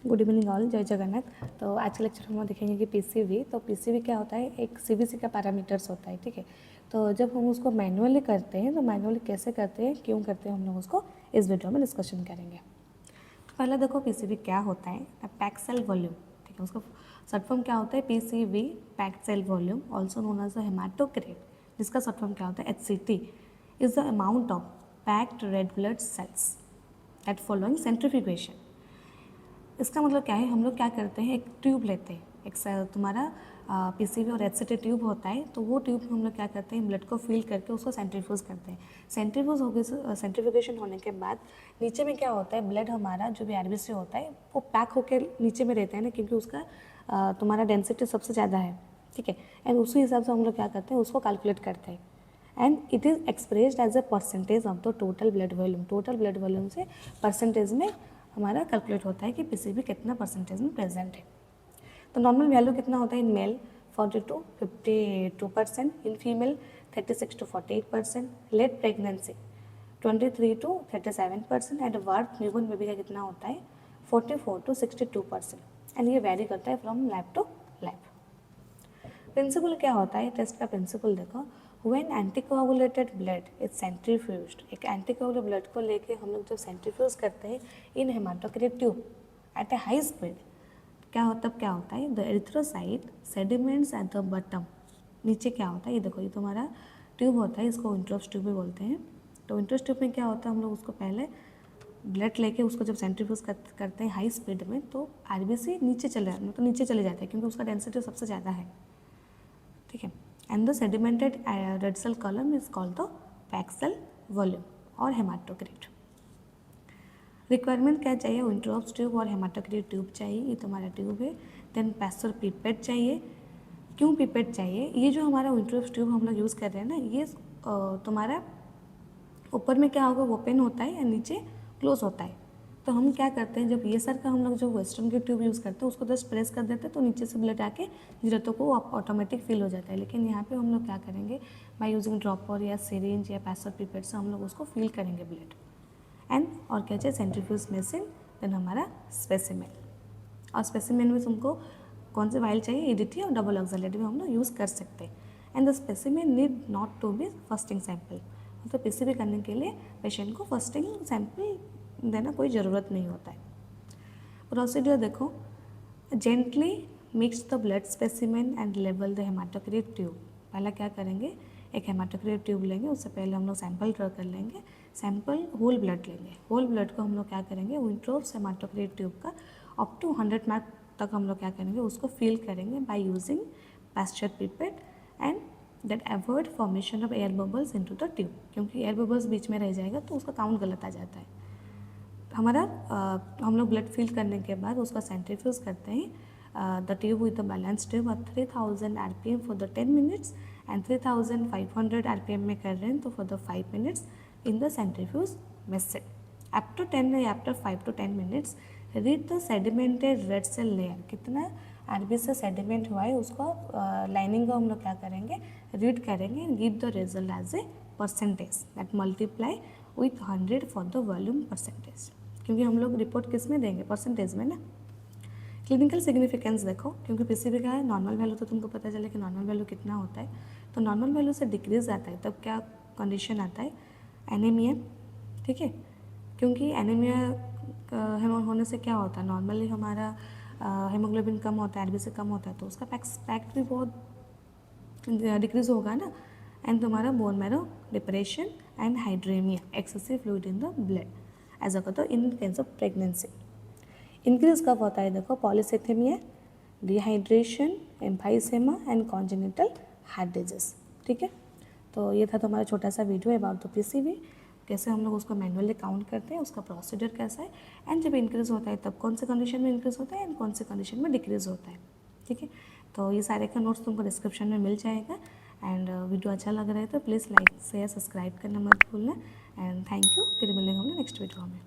Good evening all, जय जगन्नाथ। तो आज के लेक्चर हम लोग देखेंगे कि पीसीवी। तो पीसीवी क्या होता है, एक सीवीसी का पैरामीटर्स होता है, ठीक है। तो जब हम उसको मैनुअली करते हैं तो मैनुअली कैसे करते हैं, क्यों करते हैं, हम लोग उसको इस वीडियो में डिस्कशन करेंगे। तो पहले देखो पीसीवी क्या होता है, पैक्ड सेल वॉल्यूम, ठीक है। उसका शॉर्ट फॉर्म क्या होता है, PCV packed cell volume, also known as the hematocrit, जिसका शॉर्ट फॉर्म क्या होता है HCT, is the amount of packed red blood cells at following centrifugation. इसका मतलब क्या है, हम लोग क्या करते हैं, एक ट्यूब लेते हैं, एक तुम्हारा पीसीवी और एचसीटी ट्यूब होता है। तो वो ट्यूब हम लोग क्या करते हैं, ब्लड को फिल करके उसको सेंट्रीफ्यूज करते हैं। सेंट्रीफ्यूज हो गए, सेंट्रीफ्यूगेशन होने के बाद नीचे में क्या होता है, ब्लड हमारा जो भी आरबीसी होता है वो पैक होकर नीचे में रहता है ना, क्योंकि उसका तुम्हारा डेंसिटी सबसे ज़्यादा है, ठीक है। एंड उसी हिसाब से हम लोग क्या करते हैं, उसको कैलकुलेट करते हैं। And it is expressed as a percentage of the total blood volume. Total blood volume से परसेंटेज में हमारा कैलकुलेट होता है कि पीसीवी कितना परसेंटेज में प्रेजेंट है। तो नॉर्मल वैल्यू कितना होता है, in male 40 to 52%, in female 36 to 48%, late pregnancy 23 to 37%, and birth newborn baby का कितना होता है 44 to 62%। एंड ये वेरी करता है from lab to lab. Principle क्या होता है, टेस्ट का प्रिंसिपल देखो, when anticoagulated blood is centrifuged, एक एंटीकोआगुलेटेड ब्लड को लेके हम लोग जब सेंट्रीफ्यूज करते हैं in hematocrit tube at a high speed, तब क्या होता है, the erythrocyte sediments at the bottom. नीचे क्या होता है, ये देखो, ये तुम्हारा ट्यूब होता है, इसको इंट्रोस ट्यूब भी बोलते हैं। तो इंट्रोस ट्यूब में क्या होता है, हम लोग उसको पहले ब्लड लेके उसको जब सेंट्रीफ्यूज करते हैं हाई स्पीड में, तो आरबीसी नीचे चले जाते हैं, तो नीचे चले जाते हैं क्योंकि उसका डेंसिटी सबसे ज़्यादा है, ठीक है। And the sedimented red cell column is called the packed cell volume और हेमाटोक्रिट। रिक्वायरमेंट क्या चाहिए, इंट्रोस ट्यूब और हेमाटोक्रिट ट्यूब चाहिए, ये तुम्हारा ट्यूब है। देन पैस्टर पिपेट चाहिए। क्यों पिपेट चाहिए, ये जो हमारा इंट्रोस ट्यूब हम लोग यूज़ कर रहे हैं ना, ये तुम्हारा ऊपर में क्या होगा, ओपन होता है या नीचे क्लोज होता है। तो हम क्या करते हैं, जब ये सर का हम लोग जो वेस्टर्न की ट्यूब यूज़ करते हैं उसको जस्ट प्रेस कर देते हैं तो नीचे से ब्लड आके जरूरतों को ऑटोमेटिक फिल हो जाता है। लेकिन यहाँ पे हम लोग क्या करेंगे, बाय यूजिंग ड्रॉपर या सिरिंज या पैसर पिपेट से हम लोग उसको फिल करेंगे ब्लड। एंड और क्या चाहिए, सेंट्रीफ्यूज मशीन, देन हमारा स्पेसिमेन। और स्पेसिमेन में तुमको कौन से वाइल चाहिए, ईडीटी और डबल ऑक्सलेट भी हम लोग यूज़ कर सकते हैं। And the specimen need not to be fasting sample. तो पीसीवी करने के लिए पेशेंट को फर्स्टिंग सैंपल देना कोई ज़रूरत नहीं होता है। प्रोसीड्यूर देखो, gently mix the blood specimen and level the haematocrit tube. पहला क्या करेंगे, एक हेमाटोक्रिट ट्यूब लेंगे, उससे पहले हम लोग सैंपल ड्रॉ कर लेंगे। सैंपल होल ब्लड लेंगे, होल ब्लड को हम लोग क्या करेंगे, विंट्रोप्स हेमाटोक्रिट ट्यूब का अप टू 100 मार्क तक हम लोग क्या करेंगे, उसको फिल करेंगे by using pasture pipette and that avoid formation of air bubbles into the tube, क्योंकि एयर बबल्स बीच में रह जाएगा तो उसका काउंट गलत आ जाता है। हमारा हम लोग ब्लड फिल करने के बाद उसका सेंट्रीफ्यूज करते हैं the tube with the balance tube और 3000 RPM for the 10 minutes and 3500 RPM में कर रहे हैं तो for the 5 minutes in the centrifuge method. After 5 to 10 minutes read the sedimented red cell layer, कितना आरबी से सेडिमेंट हुआ है उसको लाइनिंग को हम लोग क्या करेंगे, रीड करेंगे। Give the result as a percentage that multiply with 100 for the volume percentage, क्योंकि हम लोग रिपोर्ट किस में देंगे, परसेंटेज में ना। क्लिनिकल सिग्निफिकेंस देखो, क्योंकि पीसीवी का है नॉर्मल वैल्यू, तो तुमको पता चले कि नॉर्मल वैल्यू कितना होता है। तो नॉर्मल वैल्यू से डिक्रीज आता है तब क्या कंडीशन आता है, एनीमिया, ठीक है। क्योंकि एनीमिया होने से क्या होता है, नॉर्मली हमारा हेमोग्लोबिन कम होता है, आरबीसी कम होता है, तो उसका पैक्ट भी बहुत डिक्रीज होगा ना। एंड तुम्हारा bone marrow depression and hydraemia, excessive fluid in the blood, ऐसा कहते हो in case of pregnancy. Increase कब होता है, देखो, polycythaemia, dehydration, emphysema and congenital heart disease, ठीक है। तो ये था तुम्हारा छोटा सा वीडियो अबाउट द पीसीवी, कैसे हम लोग उसको मैनुअली काउंट करते हैं, उसका प्रोसीजर कैसा है, एंड जब इंक्रीज़ होता है तब कौन से कंडीशन में इंक्रीज़ होता है एंड कौन से कंडीशन में डिक्रीज़ होता है, ठीक है। तो ये सारे का नोट्स तुमको डिस्क्रिप्शन में मिल जाएगा। एंड वीडियो अच्छा लग रहा है तो प्लीज़ लाइक शेयर सब्सक्राइब करना मत भूलना। एंड थैंक यू, फिर मिलेंगे हम लोग नेक्स्ट वीडियो में।